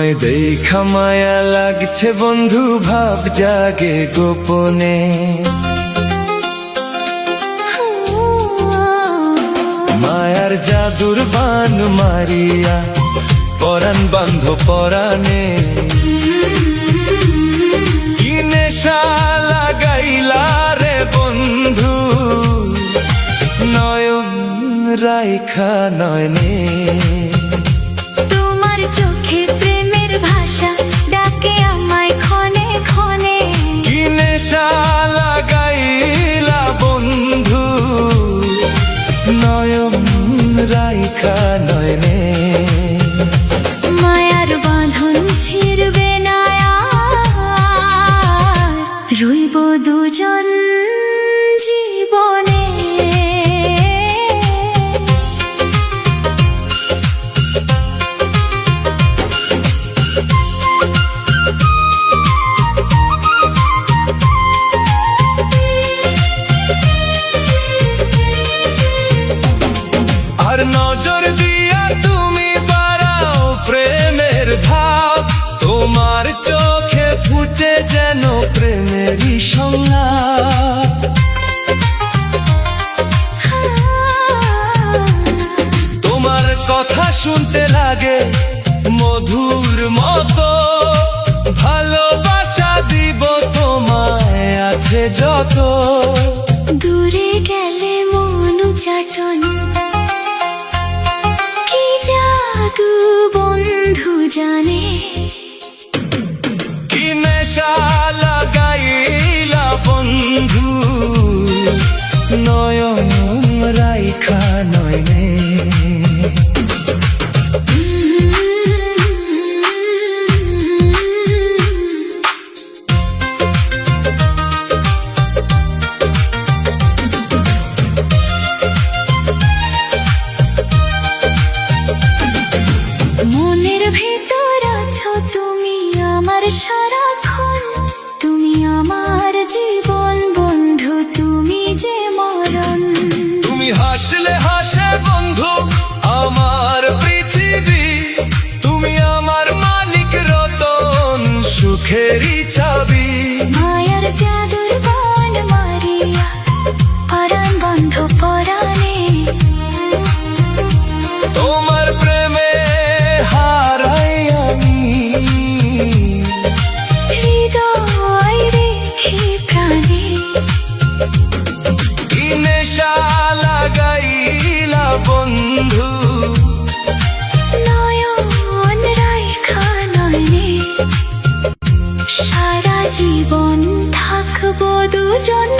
তোমায় দেখা মায়া লাগছে বন্ধু, ভাব জাগে গোপনে। মায়ার জাদুর বান মারিয়া পরাণ বান্ধ পরাণে, কি নেশা লাগাইলা রে বন্ধু, নয়ন রাইখা নয়নে। তোমার চোখে প্রেমের ভাষা ডাকে আমায় ক্ষণে ক্ষণে, কি নেশা লাগাইলা বন্ধু, নয়ন রাইখা নয়নে। মায়ার বাঁধন ছিড়বে না আর, রইব দুজন জীবনে। আর নজর দিয়া তুমি বাড়াও প্রেমের ভাব, তোমার চোখে ফুটে যেন প্রেমেরই সংলাপ। তোমার কথা শুনতে লাগে মধুর মতো, ভালোবাসা দিব তোমায় আছে যত। দূরে গেলে মন চাটন, কি জাদু বন্ধু জানে। কি নেশা লাগাইলা বন্ধু, নয়ন রাইখা নয়নে। মনের ভেতর আছো তুমি আমার সারাক্ষণ, তুমি আমার জীবন বন্ধু, তুমি যে মরণ। তুমি হাসলে হাসে বন্ধু আমার পৃথিবী, তুমি আমার মানিক রতন সুখেরই চাবি। মায়ার জাদুর বান মারিয়া পরাণ বন্ধ পরাণে, তোমার প্রেমে হারাই আমি হৃদয় রেখে প্রাণে। কি নেশা লাগাইলা বন্ধু, নয়ন রাইখা নয়নে। সারা জীবন থাকবো দুজন